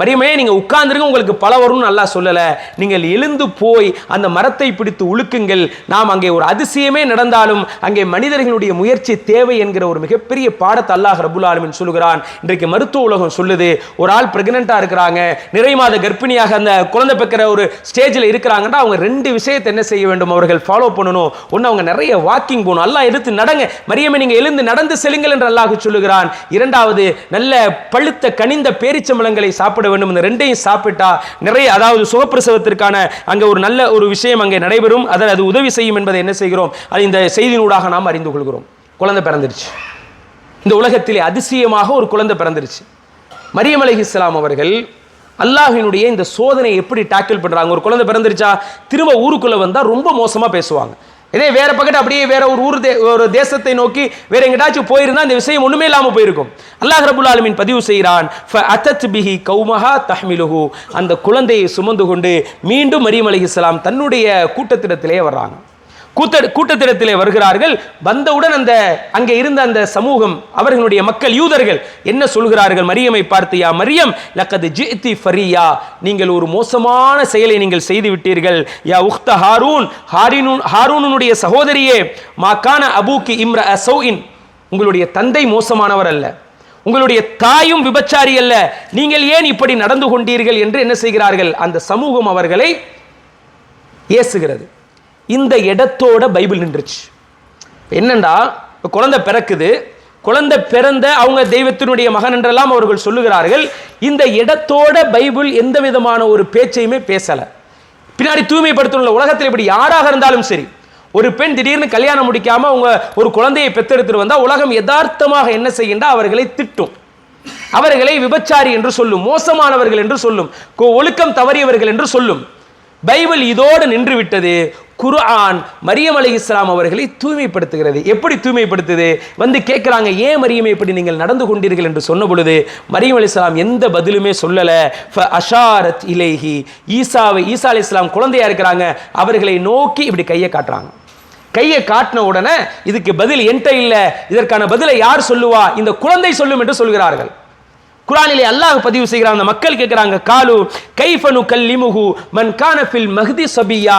மரியமே நீங்க உட்கார்ந்துருங்க, உங்களுக்கு பல வரும்னு அல்லாஹ் சொல்லல, நீங்கள் எழுந்து போய் அந்த மரத்தை பிடித்து உழுக்குங்கள். நாம் அங்கே ஒரு அதிசயமே நடந்தாலும் அங்கே மனிதர்களுடைய முயற்சி தேவை என்கிற ஒரு மிகப்பெரிய பாடத்தை அல்லாஹ் ரப்புல் ஆலமீன் சொல்லுகிறான். இன்றைக்கு மருத்துவ உலகம் சொல்லுது, ஒரு ஆள் பிரெக்னெண்டா இருக்கிறாங்க, நிறை மாத கர்ப்பிணியாக அந்த குழந்தை பெக்கிற ஒரு ஸ்டேஜில் இருக்கிறாங்கன்னா அவங்க 2 விஷயத்தை என்ன செய்ய வேண்டும், அவர்கள் ஃபாலோ பண்ணணும். ஒன்று, அவங்க நிறைய வாக்கிங் போகணும். அல்லாஹ் எடுத்து நடங்க, மரியமே நீங்க எழுந்து நடந்து செல்லுங்கள் என்று அல்லாஹ் சொல்லுகிறான். இரண்டாவது, நல்ல பழுத்த கனிந்த பேரிச்சம்பழங்களை சாப்பிட வேண்டும். இந்த 2ஐயும் சாப்பிட்டா நிறைய, அதாவது சுகப்பிரசவத்திற்கான அங்கே ஒரு நல்ல ஒரு விஷயம் அங்கே நடைபெறும், அது உதவி செய்யும் என்பதை என்ன செய்கிறோம், அது இந்த செய்தியினூடாக நாம் அறிந்து கொள்கிறோம். குழந்தை பிறந்துருச்சு, இந்த உலகத்திலே அதிசயமாக ஒரு குழந்தை பிறந்துருச்சு. மரியம் அலைஹிஸ்ஸலாம் அவர்கள் அல்லாஹ்வினுடைய இந்த சோதனை எப்படி டேக்கிள் பண்றாங்க. ஒரு குழந்தை பிறந்துருச்சா திரும்ப ஊருக்குள்ள வந்தா ரொம்ப மோசமா பேசுவாங்க. இதே வேற பக்கத்து அப்படியே வேற ஒரு தேசத்தை நோக்கி வேற எங்கேயாச்சும் போயிருந்தா இந்த விஷயம் ஒண்ணுமே இல்லாம போயிருக்கும். அல்லாஹ் ரப்புல் ஆலமீன் பதிவு செய்கிறான், ஃபஅதத் பிஹி கௌமஹா தஹ்மிலுஹு, அந்த குழந்தையை சுமந்து கொண்டு மீண்டும் மரியம் அலைஹிஸ்ஸலாம் தன்னுடைய கூட்டத்திடத்திலே வர்றாங்க. கூட்டத்திடத்திலே வருகிறார்கள். வந்தவுடன் அந்த அங்கே இருந்த அந்த சமூகம், அவர்களுடைய மக்கள் யூதர்கள் என்ன சொல்கிறார்கள் மரியமை பார்த்து, யா மரியம் லக்கத் ஜிஇதி ஃபரியா, நீங்கள் ஒரு மோசமான செயலை நீங்கள் செய்து விட்டீர்கள். யா உக்த ஹாரூன், ஹாரூனுடைய சகோதரியே, மாகான அபூக்கி இம்ர சௌஇன், உங்களுடைய தந்தை மோசமானவர் அல்ல, உங்களுடைய தாயும் விபச்சாரி அல்ல, நீங்கள் ஏன் இப்படி நடந்து கொண்டீர்கள் என்று என்ன செய்கிறார்கள், அந்த சமூகம் அவர்களை ஏசுகிறது. இந்த இடத்தோட பைபிள் நின்றுச்சு. என்னண்டா, குழந்தை பிறக்குது, குழந்தை பிறந்த அவங்க தெய்வத்தினுடைய மகன் என்றெல்லாம் அவர்கள் சொல்லுகிறார்கள். இந்த இடத்தோட பைபிள் எந்த விதமான ஒரு பேச்சையுமே பேசல. பின்னாடி தூய்மைப்படுத்தணும். உலகத்தில் இப்படி யாராக இருந்தாலும் சரி, ஒரு பெண் திடீர்னு கல்யாணம் முடிக்காம அவங்க ஒரு குழந்தையை பெற்றெடுத்துட்டு வந்தா உலகம் யதார்த்தமாக என்ன செய்கின்றா, அவர்களை திட்டும், அவர்களை விபச்சாரி என்று சொல்லும், மோசமானவர்கள் என்று சொல்லும், ஒழுக்கம் தவறியவர்கள் என்று சொல்லும். பைபிள் இதோடு நின்று விட்டது. குர்ஆன் மரியம் அலைஹிஸ்ஸலாம் அவர்களை தூய்மைப்படுத்துகிறது. எப்படி தூய்மைப்படுத்துது? வந்து கேட்கிறாங்க, ஏன் மரியமே இப்படி நீங்கள் நடந்து கொண்டீர்கள் என்று சொன்ன பொழுது மரியம் அலைஹிஸ்ஸலாம் எந்த பதிலுமே சொல்லல. ஃபஅஷாரத் இலைஹி, ஈசா அலைஹிஸ்ஸலாம் குழந்தையா இருக்கிறாங்க, அவர்களை நோக்கி இப்படி கையை காட்டுறாங்க. கையை காட்டின உடனே இதுக்கு பதில் என்கிட்ட இல்ல, இதற்கான பதிலை யார் சொல்லுவா, இந்த குழந்தை சொல்லும் என்று சொல்கிறார்கள். குர்ஆனிலே அல்லாஹ் பதிவு செய்கிறான். அந்த மக்கள் கேட்கிறாங்க, காலு கைஃபனு கல்லிமுஹு மன் கான ஃபில் மஹ்தி சபியா,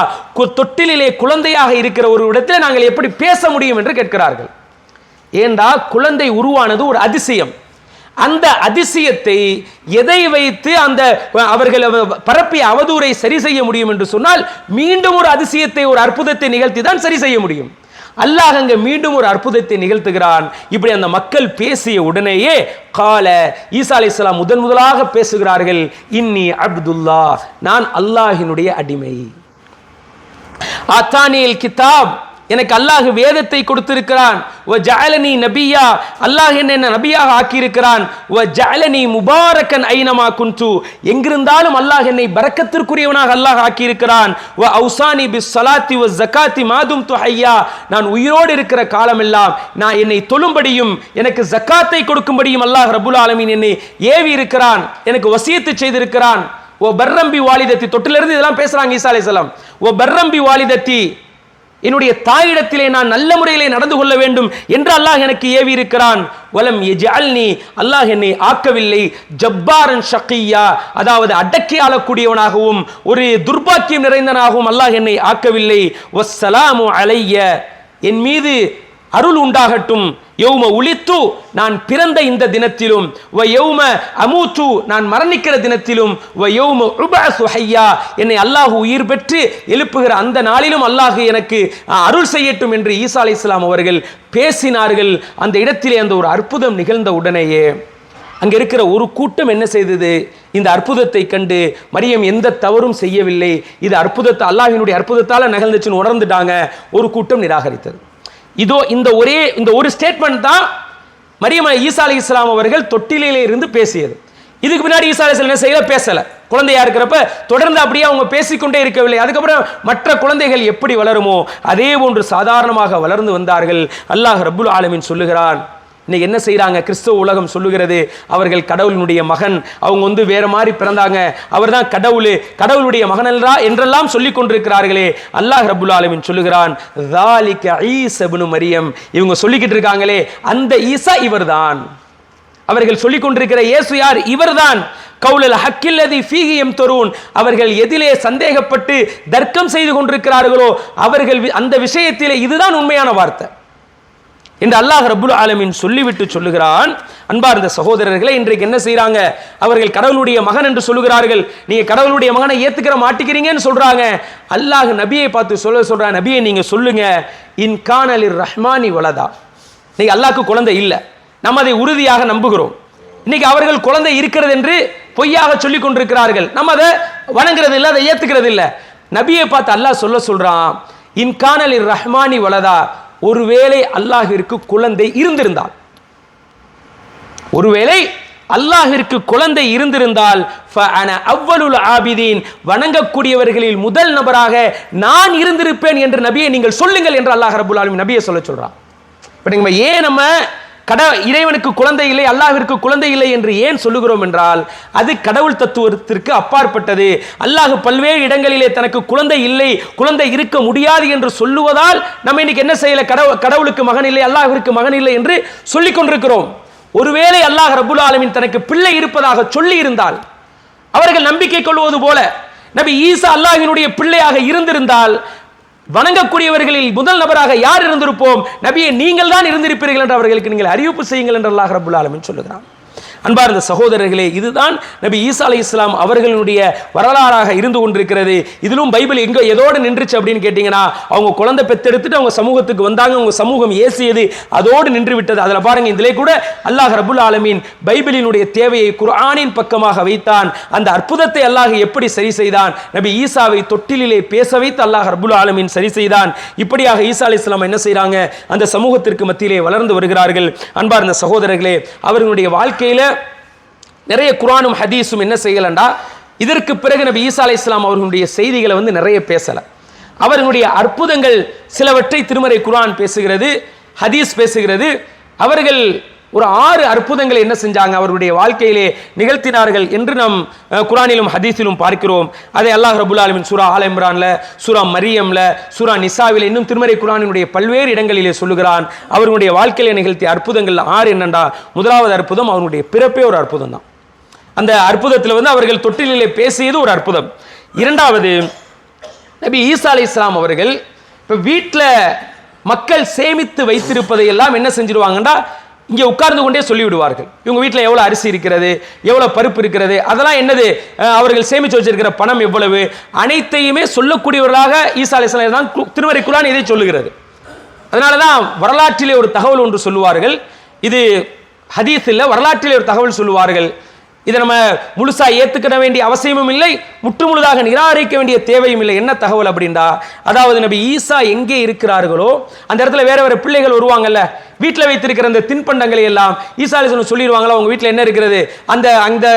தொட்டிலே குழந்தையாக இருக்கிற ஒரு இடத்தில் நாங்கள் எப்படி பேச முடியும் என்று கேட்கிறார்கள். ஏண்டா குழந்தை உருவானது ஒரு அதிசயம். அந்த அதிசயத்தை எதை வைத்து அந்த அவர்கள் பரப்பிய அவதூறை சரி செய்ய முடியும் என்று சொன்னால், மீண்டும் ஒரு அதிசயத்தை, ஒரு அற்புதத்தை நிகழ்த்தி தான் சரி செய்ய முடியும். அல்லாஹ் அங்க மீண்டும் ஒரு அற்புதத்தை நிகழ்த்துகிறான். இப்படி அந்த மக்கள் பேசிய உடனேயே கால ஈசா அலைஹிஸ்ஸலாம் முதலாக பேசுகிறார்கள், இன்னி அப்துல்லா, நான் அல்லாஹினுடைய அடிமை. ஆத்தானில் கிதாப், எனக்கு அல்லாஹ் வேதத்தை கொடுத்திருக்கிறான். வ ஜஅலனி நபியா, அல்லாஹ் என்னை நபியாக ஆக்கியிருக்கிறான். வ ஜஅலனி முபாரக்கன் ஐனமா குன்து, எங்கிருந்தாலும் அல்லாஹ் என்னை பரக்கத்திற்குரியவனாக அல்லாஹ் ஆக்கியிருக்கிறான். வ ஔசானி பிஸ் ஸலாத்தி வ ஸகாத்தி மாதும்து ஹய்யா, நான் உயிரோடு இருக்கிற காலமெல்லாம் நான் என்னை தொழும்படியும் எனக்கு ஜக்காத்தை கொடுக்கும்படியும் அல்லாஹ் ரப்புல் ஆலமீன் என்னை ஏவி இருக்கிறான், எனக்கு வசியத்து செய்திருக்கிறான். ஓ பர்ரம்பி வாலிதத்தி, தொட்டிலிருந்து இதெல்லாம் பேசுறாங்க ஈசா அலைஹிஸ்ஸலாம். ஓ பர்ரம்பி வாலிதத்தி, என்னுடைய தாயிடத்திலே நான் நல்ல முறையிலே நடந்து கொள்ள வேண்டும் என்று அல்லாஹ் எனக்கு ஏவி இருக்கிறான். வலம் யஜஅல்னி, அல்லாஹ் என்னை ஆக்கவில்லை ஜப்பாரன் ஷகியா, அதாவது அடக்கி ஆளக்கூடியவனாகவும் ஒரு துர்பாக்கியம் நிறைந்தவனாகவும் அல்லாஹ் என்னை ஆக்கவில்லை. வஸ்ஸலாமு அலைய, என் மீது அருள் உண்டாகட்டும். யௌம உலித்து, நான் பிறந்த இந்த தினத்திலும், வ யௌம அமூத்து, நான் மரணிக்கிற தினத்திலும், வ யௌம உபஅஸு ஹய்யா, என்னை அல்லாஹ் உயிர் பெற்று எழுப்புகிற அந்த நாளிலும் அல்லாஹ் எனக்கு அருள் செய்யட்டும் என்று ஈசா அலைஹிஸ்ஸலாம் அவர்கள் பேசினார்கள். அந்த இடத்திலே அந்த ஒரு அற்புதம் நிகழ்ந்த உடனேயே அங்க இருக்கிற ஒரு கூட்டம் என்ன செய்தது, இந்த அற்புதத்தை கண்டு மரியம் எந்த தவறும் செய்யவில்லை, இது அற்புதத்தை அல்லாஹ்வினுடைய அற்புதத்தால நிகழ்ந்துச்சுன்னு உணர்ந்துட்டாங்க. ஒரு கூட்டம் நிராகரித்தது. இதோ இந்த ஒரு ஸ்டேட்மெண்ட் தான் மரியம் ஈசா அலைஹிஸ்ஸலாம் அவர்கள் தொட்டிலே இருந்து பேசியது. இதுக்கு பின்னாடி ஈசா அலைஹிஸ்ஸலாம் என்ன செய்யல, பேசல. குழந்தையா இருக்கிறப்ப தொடர்ந்து அப்படியே அவங்க பேசிக்கொண்டே இருக்கவில்லை. அதுக்கப்புறம் மற்ற குழந்தைகள் எப்படி வளருமோ அதே போன்று சாதாரணமாக வளர்ந்து வந்தார்கள். அல்லாஹ் ரப்புல் ஆலமீன் சொல்லுகிறான், இன்னைக்கு என்ன செய்யறாங்க, கிறிஸ்தவ உலகம் சொல்லுகிறது அவர்கள் கடவுளினுடைய மகன், அவங்க வேற மாதிரி பிறந்தாங்க, அவர் தான் கடவுளுடைய மகன் என்றெல்லாம் சொல்லிக் கொண்டிருக்கிறார்களே. அல்லாஹ் ரப்புல் ஆலமீன் சொல்லுகிறான், ஸாலிக ஈஸா இப்னு மரியம், இவங்க சொல்லிக்கிட்டு இருக்காங்களே அந்த ஈசா இவர்தான். அவர்கள் சொல்லிக் கொண்டிருக்கிற இயேசு யார்? இவர்தான் கவுலல் ஹக்கில்லதி ஃபீஹி யம்தரூன். அவர்கள் எதிலே சந்தேகப்பட்டு தர்க்கம் செய்து கொண்டிருக்கிறார்களோ அவர்கள் அந்த விஷயத்திலே இதுதான் உண்மையான வார்த்தை என்று அல்லாஹ் ரப்புல் ஆலமீன் சொல்லிவிட்டு சொல்லுகிறான். அன்பார்ந்த சகோதரர்களை, இன்றைக்கு என்ன செய்யறாங்க? அவர்கள் கடவுளுடைய மகன் என்று சொல்லுகிறார்கள். நீங்க கடவுளுடைய மகனை ஏத்துக்கிற மாட்டிக்கிறீங்கன்னு சொல்றாங்க. அல்லாஹ் நபியை பார்த்து சொல்றான், நபியை நீங்க சொல்லுங்க, இன் கானலிர் ரஹ்மானி வலதா. இன்னைக்கு அல்லாஹ்க்கு குழந்தை இல்லை, நம்ம அதை உறுதியாக நம்புகிறோம். இன்னைக்கு அவர்கள் குழந்தை இருக்கிறது என்று பொய்யாக சொல்லிக் கொண்டிருக்கிறார்கள். நம்ம அதை வணங்குறது இல்லை, அதை ஏத்துக்கிறது இல்லை. நபியை பார்த்து அல்லாஹ் சொல்றான், இன் கானலிர் ரஹ்மானி வலதா. ஒருவேளை அல்லாஹ்விற்கு குழந்தை இருந்திருந்தால், ஒருவேளை அல்லாஹ்விற்கு குழந்தை இருந்திருந்தால் அவ்வலுல் ஆபிதீன், வணங்கக்கூடியவர்களில் முதல் நபராக நான் இருந்திருப்பேன் என்று நபியை நீங்கள் சொல்லுங்கள் என்று அல்லாஹ் ரப்பல் ஆலமீன் நபியை சொல்றான். ஏன் நம்ம இறைவனுக்கு குழந்தை இல்லை, அல்லாஹ்விற்கு குழந்தை இல்லை என்று ஏன் சொல்லுகிறோம் என்றால், அது கடவுள் தத்துவத்திற்கு அப்பாற்பட்டது. அல்லாஹ் பல்வேறு இடங்களிலே தனக்கு குழந்தை இல்லை, குழந்தை இருக்க முடியாது என்று சொல்லுவதால் நம்ம இன்னைக்கு என்ன செய்யல? கடவுளுக்கு மகன் இல்லை, அல்லாஹ்விற்கு மகன் இல்லை என்று சொல்லிக் கொண்டிருக்கிறோம். ஒருவேளை அல்லாஹ் ரப்புல் ஆலமீன் தனக்கு பிள்ளை இருப்பதாக சொல்லி இருந்தால், அவர்கள் நம்பிக்கை கொள்வது போல நபி ஈசா அல்லாஹ்வினுடைய பிள்ளையாக இருந்திருந்தால், வணங்கக்கூடியவர்களில் முதல் நபராக யார் இருந்திருப்போம்? நபியை நீங்கள் தான் இருந்திருப்பீர்கள் என்று அவர்களுக்கு நீங்கள் அறிவிப்பு செய்யுங்கள் என்று அல்லாஹ் ரப்புல் ஆலமீன் சொல்லுகிறான். அன்பார்ந்த சகோதரர்களே, இதுதான் நபி ஈசா அலைஹிஸ்ஸலாம் அவர்களுடைய வரலாறாக இருந்து கொண்டிருக்கிறது. இதிலும் பைபிள் எங்க எதோடு நின்றுச்சு அப்படின்னு கேட்டீங்கன்னா, அவங்க குழந்தை பெற்றெடுத்துட்டு அவங்க சமூகத்துக்கு வந்தாங்க, அவங்க சமூகம் ஏசியது அதோடு நின்று விட்டது. அதுல பாருங்க, இதிலே கூட அல்லாஹ் ரப்புல் ஆலமீன் பைபிளினுடைய தேவையை குர்ஆனின் பக்கமாக வைத்தான். அந்த அற்புதத்தை அல்லாஹ் எப்படி சரி செய்தான்? நபி ஈசாவை தொட்டிலே பேச வைத்து அல்லாஹ் ரப்புல் ஆலமீன் சரி செய்தான். இப்படியாக ஈசா அலைஹிஸ்ஸலாம் என்ன செய்றாங்க? அந்த சமூகத்திற்கு மத்தியிலே வளர்ந்து வருகிறார்கள். அன்பார்ந்த சகோதரர்களே, அவர்களுடைய வாழ்க்கையில நிறைய குர்ஆனும் ஹதீஸும் என்ன செய்யலண்டா, இதற்கு பிறகு நபி ஈசா அலைஹிஸ்ஸலாம் அவர்களுடைய செய்திகளை நிறைய பேசல. அவர்களுடைய அற்புதங்கள் சிலவற்றை திருமறை குர்ஆன் பேசுகிறது, ஹதீஸ் பேசுகிறது. அவர்கள் ஒரு 6 அற்புதங்களை என்ன செஞ்சாங்க? அவருடைய வாழ்க்கையிலே நிகழ்த்தினார்கள் என்று நாம் குர்ஆனிலும் ஹதீஸிலும் பார்க்கிறோம். அதை அல்லாஹ் ரப்புல் ஆலமீன் சூரா ஆல் இம்ரான்ல, சூரா மரியம்ல, சூரா நிசாவில, இன்னும் திருமறை குர்ஆனினுடைய பல்வேறு இடங்களிலே சொல்லுகிறான். அவர்களுடைய வாழ்க்கையிலே நிகழ்த்திய அற்புதங்கள் 6 என்னண்டா, முதலாவது அற்புதம் அவருடைய பிறப்பே ஒரு அற்புதம் தான். அந்த அற்புதத்தில் அவர்கள் தொட்டிலே பேசியது ஒரு அற்புதம். இரண்டாவது, நபி ஈசா அலைஹிஸ்ஸலாம் அவர்கள் இப்போ வீட்டில் மக்கள் சேமித்து வைத்திருப்பதை எல்லாம் என்ன செஞ்சிருவாங்கண்டா, இங்கே உட்கார்ந்து கொண்டே சொல்லிவிடுவார்கள். இவங்க வீட்டில் எவ்வளோ அரிசி இருக்கிறது, எவ்வளோ பருப்பு இருக்கிறது, அதெல்லாம் என்னது, அவர்கள் சேமித்து வச்சிருக்கிற பணம் எவ்வளவு, அனைத்தையுமே சொல்லக்கூடியவர்களாக ஈசா அலைஹிஸ்ஸலாம் தான் திருமறை குர்ஆன் இதை சொல்லுகிறது. அதனால தான் வரலாற்றிலே ஒரு தகவல் ஒன்று சொல்லுவார்கள். இது ஹதீஸ் இல்லை, வரலாற்றிலே ஒரு தகவல் சொல்லுவார்கள். இதை நம்ம முழுசா ஏத்துக்கிட வேண்டிய அவசியமும் இல்லை, முற்றுமுழுதாக நிராகரிக்க வேண்டிய தேவையும் இல்லை. என்ன தகவல் அப்படின்னா, அதாவது நபி ஈசா எங்கே இருக்கிறார்களோ அந்த இடத்துல வேற வேற பிள்ளைகள் வருவாங்கல்ல, வீட்டில் வைத்திருக்கிற அந்த தின்பண்டங்களை எல்லாம் ஈசா அலைஹிஸ்ஸலாம் சொல்லிடுவாங்களா, உங்க வீட்டில் என்ன இருக்கிறது, அந்த அந்த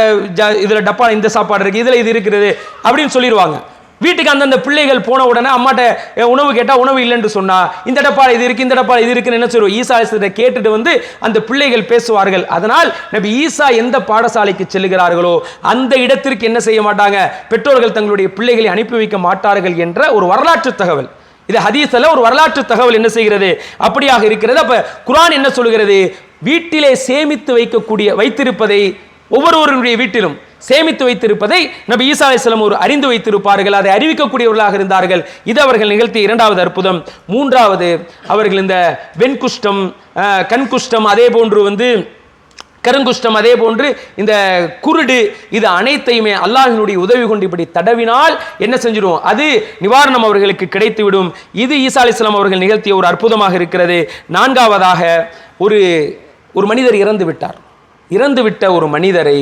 இதுல டப்பா இந்த சாப்பாடு இருக்கு, இதுல இது இருக்கிறது அப்படின்னு சொல்லிடுவாங்க. வீட்டுக்கு அந்தந்த பிள்ளைகள் போன உடனே அம்மாட்ட உணவு கேட்டால் உணவு இல்லைன்னு சொன்னா, இந்த டப்பால் இது இருக்கு, இந்த டப்பால் இது இருக்குன்னு என்ன சொல்லுவோம், ஈசா அலைஹிஸ்ஸலாத்தை கேட்டுட்டு அந்த பிள்ளைகள் பேசுவார்கள். அதனால் நபி ஈசா எந்த பாடசாலைக்கு செல்லுகிறார்களோ அந்த இடத்திற்கு என்ன செய்ய மாட்டாங்க, பெற்றோர்கள் தங்களுடைய பிள்ளைகளை அனுப்பி வைக்க மாட்டார்கள் என்ற ஒரு வரலாற்று தகவல். இது ஹதீஸ்ல ஒரு வரலாற்று தகவல் என்ன செய்கிறது, அப்படியாக இருக்கிறது. அப்ப குர்ஆன் என்ன சொல்கிறது, வீட்டிலே சேமித்து வைத்திருப்பதை, ஒவ்வொருவருடைய வீட்டிலும் சேமித்து வைத்திருப்பதை நபி ஈசா அலைஹிஸ்ஸலாம் ஒரு அறிந்து வைத்திருப்பார்கள், அதை அறிவிக்கக்கூடியவர்களாக இருந்தார்கள். இது அவர்கள் நிகழ்த்திய இரண்டாவது அற்புதம். மூன்றாவது, அவர்கள் இந்த வெண்குஷ்டம், கண்குஷ்டம், அதே போன்று கருங்குஷ்டம், அதே போன்று இந்த குருடு, இது அனைத்தையுமே அல்லாஹ்வினுடைய உதவி கொண்டு இப்படி தடவினால் என்ன செஞ்சிடும், அது நிவாரணம் அவர்களுக்கு கிடைத்துவிடும். இது ஈசா அலைஹிஸ்ஸலாம் அவர்கள் நிகழ்த்திய ஒரு அற்புதமாக இருக்கிறது. நான்காவதாக, ஒரு மனிதர் இறந்துவிட்ட ஒரு மனிதரை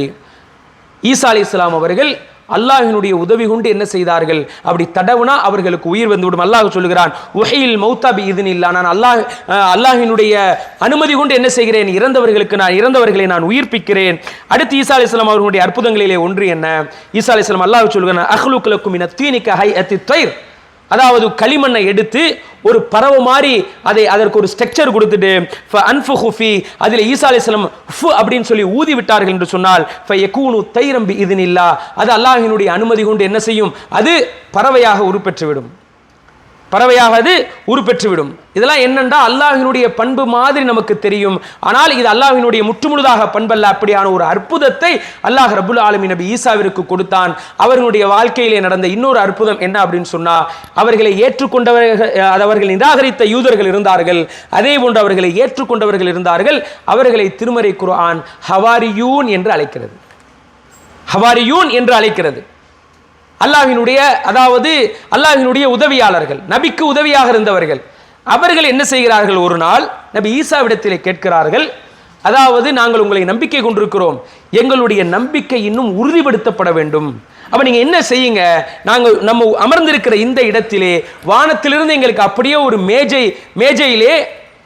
ஈசா அலைஹிஸ்ஸலாம் அவர்கள் அல்லாஹ்வினுடைய உதவி கொண்டு என்ன செய்தார்கள், அப்படி தடவுனா அவர்களுக்கு உயிர் வந்துவிடும். அல்லாஹ் சொல்லுகிறான், உஹையில் மௌத்தா பி இத்னில்லா, நான் அல்லாஹ்வினுடைய அனுமதி கொண்டு என்ன செய்கிறேன், இறந்தவர்களை நான் உயிர்ப்பிக்கிறேன். அடுத்து ஈசா அலைஹிஸ்ஸலாம் அவர்களுடைய அற்புதங்களிலே ஒன்று என்ன, ஈசா அலைஹிஸ்ஸலாம் அல்லாஹ் சொல்லுகிறான், அஹ்லுக்கு லக்கும் மின தீனி கஹைஅத்தி தைர், அதாவது களிமண்ணை எடுத்து ஒரு பறவை மாதிரி அதற்கு ஒரு ஸ்ட்ரக்சர் கொடுத்துட்டு அன்ஃபுஹு ஃபீ, அதில் ஈசா அலைஹிஸ்ஸலாம் ஃபு அப்படின்னு சொல்லி ஊதி விட்டார்கள் என்று சொன்னால் ஃபயகூனு தைரம் பி இத்னில்லா, அது அல்லாஹ்வினுடைய அனுமதி கொண்டு என்ன செய்யும், அது பறவையாக உருப்பெற்றுவிடும். பறவையாக அது உருப்பெற்றுவிடும். இதெல்லாம் என்னென்றா அல்லாஹ்வினுடைய பண்பு மாதிரி நமக்கு தெரியும். ஆனால் இது அல்லாஹ்வினுடைய முற்றுமுழுதாக பண்பல்ல. அப்படியான ஒரு அற்புதத்தை அல்லாஹ் ரப்புல் ஆலமீன் நபி ஈசாவிற்கு கொடுத்தான். அவர்களுடைய வாழ்க்கையிலே நடந்த இன்னொரு அற்புதம் என்ன அப்படின்னு சொன்னா, அவர்களை ஏற்றுக்கொண்டவர்கள், அவர்கள் நிராகரித்த யூதர்கள் இருந்தார்கள், அதே போன்று அவர்களை ஏற்றுக்கொண்டவர்கள் இருந்தார்கள். அவர்களை திருமறை குர்ஆன் ஹவாரியூன் என்று அழைக்கிறது. ஹவாரியூன் என்று அழைக்கிறது. அல்லாஹ்வினுடைய, அதாவது அல்லாஹ்வினுடைய உதவியாளர்கள், நபிக்கு உதவியாக இருந்தவர்கள். அவர்கள் என்ன செய்கிறார்கள், ஒரு நாள் நபி ஈசாவிடத்திலே கேட்கிறார்கள், அதாவது நாங்கள் உங்களை நம்பிக்கை கொண்டிருக்கிறோம், எங்களுடைய நம்பிக்கை இன்னும் உறுதிப்படுத்தப்பட வேண்டும். அப்ப நீங்க என்ன செய்யுங்க, நாங்கள் நம்ம அமர்ந்திருக்கிற இந்த இடத்திலே வானத்திலிருந்து எங்களுக்கு அப்படியே ஒரு மேஜையிலே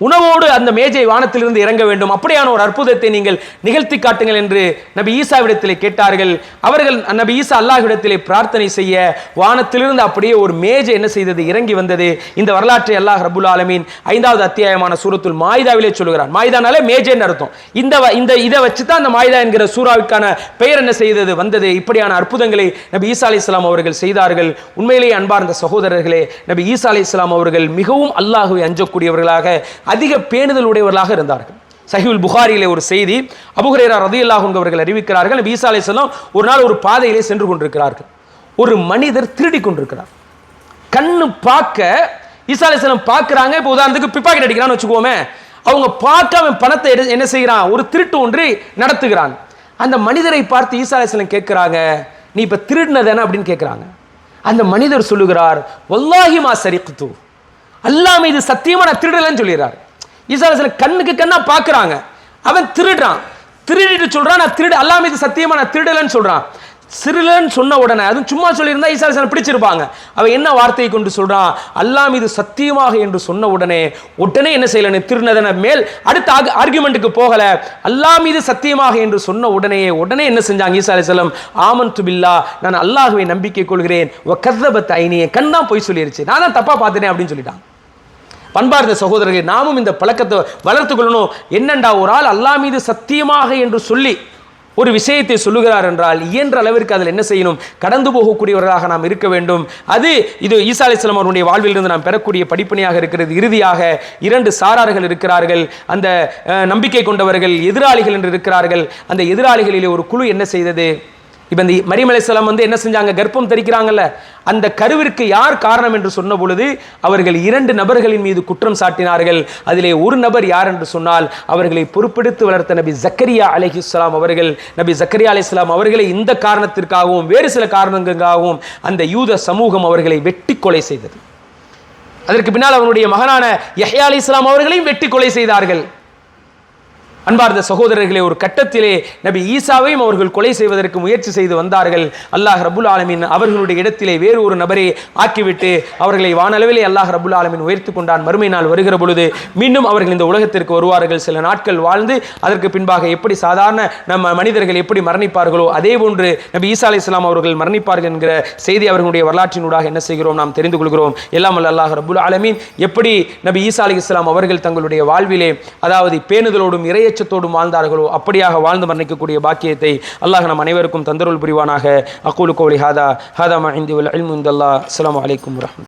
உணவோடு அந்த மேஜை வானத்திலிருந்து இறங்க வேண்டும், அப்படியான ஒரு அற்புதத்தை நீங்கள் நிகழ்த்தி காட்டுங்கள் என்று நபி ஈசாவிடத்திலே கேட்டார்கள். அவர்கள் நபி ஈசா அல்லாஹ்விடத்திலே பிரார்த்தனை செய்ய வானத்திலிருந்து அப்படியே ஒரு மேஜை என்ன செய்தது, இறங்கி வந்தது. இந்த வரலாற்றை அல்லாஹ் ரப்புல் ஆலமீன் 5வது அத்தியாயமான சூரத்துல் மாயிதாவிலே சொல்கிறான். மாயிதானாலே மேஜைன்னு அர்த்தம். இந்த இதை வச்சு தான் அந்த மாயிதா என்கிற சூறாவுக்கான பெயர் என்ன செய்தது, வந்தது. இப்படியான அற்புதங்களை நபி ஈசா அலைஹிஸ்ஸலாம் அவர்கள் செய்தார்கள். உண்மையிலேயே அன்பார்ந்த சகோதரர்களே, நபி ஈசா அலைஹிஸ்ஸலாம் அவர்கள் மிகவும் அல்லாஹ்வை அஞ்சக்கூடியவர்களாக, அதிக பேணுதல் உடையவர்களாக இருந்தார்கள். சஹீஹுல் புகாரியிலே ஒரு செய்தி, அபூ ஹுரைரா ரலியல்லாஹு அன்ஹு அவர்கள் அறிவிக்கிறார்கள், நபி ஈசா அலைஹிஸ்ஸலாம் ஒரு நாள் ஒரு பாதையிலே சென்று கொண்டிருக்கிறார்கள். ஒரு மனிதர் திருடி கொண்டிருக்கிறார். கண்ணு பார்க்க ஈசா அலைஹிஸ்ஸலாம் பார்க்கறாங்க. இப்போ உதாரணத்துக்கு பிப்பாக்கெட் அடிக்கிறான்னு வச்சுக்கோமே, அவங்க பார்க்காம பணத்தை என்ன செய்யறான், ஒரு திருட்டு ஒன்று நடத்துகிறான். அந்த மனிதரை பார்த்து ஈசா அலைஹிஸ்ஸலாம் கேட்கிறாங்க, நீ இப்ப திருடினதானே அப்படின்னு கேட்கிறாங்க. அந்த மனிதர் சொல்லுகிறார், வல்லாஹி மா சரிக்து, அல்லாஹ் மீது சத்தியமா நான் திருடலன்னு சொல்லிடுறார். ஈசா அலைஹிஸ்ஸலாம் கண்ணுக்கு கண்ணா பார்க்கறாங்க. அவன் திருடுறான், திருடிட்டு சொல்றான், நான் திருடு, அல்லாஹ் மீது சத்தியமா நான் திருடலன்னு சொல்றான். சிறுலன்னு சொன்ன உடனே, அதுவும் சும்மா சொல்லியிருந்தா ஈசா அலைஹிஸ்ஸலாம் பிடிச்சிருப்பாங்க. அவன் என்ன வார்த்தையை கொண்டு சொல்றான், அல்லாஹ் மீது சத்தியமாக என்று சொன்ன உடனே என்ன செய்யல, திருநதன மேல் அடுத்த ஆர்குமெண்ட்டுக்கு போகல, அல்லாஹ் மீது சத்தியமாக என்று சொன்ன உடனே என்ன செஞ்சாங்க ஈசா அலைஹிஸ்ஸலாம், ஆமன்து பில்லாஹ், நான் அல்லாஹ்வை நம்பிக்கை கொள்கிறேன், வ கஸபத் ஐனி, கண் தான் போய் சொல்லிருச்சு, நான் தான் தப்பா பார்த்துட்டேன் அப்படின்னு சொல்லிட்டான். பண்பார்ந்த சகோதரர்களே, நாமும் இந்த பழக்கத்தை வளர்த்து கொள்ளணும். என்னண்டா, ஒரு ஆள் அல்லாஹ் மீது சத்தியமாக என்று சொல்லி ஒரு விஷயத்தை சொல்லுகிறார் என்றால் இயன்ற அளவிற்கு அதில் என்ன செய்யணும், கடந்து போகக்கூடியவர்களாக நாம் இருக்க வேண்டும். இது ஈசா அலைஹிஸ்ஸலாம் அவருடைய வாழ்விலிருந்து நாம் பெறக்கூடிய படிப்பினையாக இருக்கிறது. இறுதியாக 2 சாரார்கள் இருக்கிறார்கள். அந்த நம்பிக்கை கொண்டவர்கள் எதிராளிகள் என்று இருக்கிறார்கள். அந்த எதிராளிகளிலே ஒரு குழு என்ன செய்தது, இப்போ இந்த மரியம் அலைஹிஸ்ஸலாம் என்ன செஞ்சாங்க, கர்ப்பம் தரிக்கிறாங்கல்ல, அந்த கருவிற்கு யார் காரணம் என்று சொன்ன பொழுது அவர்கள் 2 நபர்களின் மீது குற்றம் சாட்டினார்கள். அதிலே ஒரு நபர் யார் என்று சொன்னால், அவர்களை பொறுப்பெடுத்து வளர்த்த நபி ஜக்கரியா அலைஹிஸ்ஸலாம் அவர்கள். நபி ஜக்கரியா அலைஹிஸ்ஸலாம் அவர்களை இந்த காரணத்திற்காகவும் வேறு சில காரணங்களுக்காகவும் அந்த யூத சமூகம் அவர்களை வெட்டி கொலை செய்தது. அதற்கு பின்னால் அவருடைய மகனான யஹ்யா அலைஹிஸ்ஸலாம் அவர்களையும் வெட்டி கொலை செய்தார்கள். அன்பார்ந்த சகோதரர்களே, ஒரு கட்டத்திலே நபி ஈசாவையும் அவர்கள் கொலை செய்வதற்கு முயற்சி செய்து வந்தார்கள். அல்லாஹ் ரப்புல் ஆலமீன் அவர்களுடைய இடத்திலே வேறு ஒரு நபரை ஆக்கிவிட்டு அவர்களை வானளவிலே அல்லாஹ் ரப்புல் ஆலமீன் உயர்த்தி கொண்டான். மறுமை நாள் வருகிற பொழுது மீண்டும் அவர்கள் இந்த உலகத்திற்கு வருவார்கள். சில நாட்கள் வாழ்ந்து அதற்கு பின்பாக எப்படி சாதாரண நம்ம மனிதர்கள் எப்படி மரணிப்பார்களோ அதே போன்று நபி ஈசா அலைஹிஸ்ஸலாம் அவர்கள் மரணிப்பார்கள் என்கிற செய்தி அவர்களுடைய வரலாற்றினூடாக என்ன செய்கிறோம், நாம் தெரிந்து கொள்கிறோம். எல்லாம் வல்ல அல்லாஹ் ரப்புல் ஆலமீன் எப்படி நபி ஈசா அலைஹிஸ்ஸலாம் அவர்கள் தங்களுடைய வாழ்விலே, அதாவது பேணுதலோடும் இறையச்சத்தோடும் வாழ்ந்தார்களோ அப்படியாக வாழ்ந்து மரணிக்கக்கூடிய பாக்கியத்தை அல்லாஹ் நம் அனைவருக்கும் தந்தருள் புரிவானாக. அக்கூலு கௌலி ஹாதா மா இன்தி வல் இல்மு இன்தல்லாஹ். அஸ்ஸலாமு அலைக்கும் வரஹ்மத்துல்லாஹ்.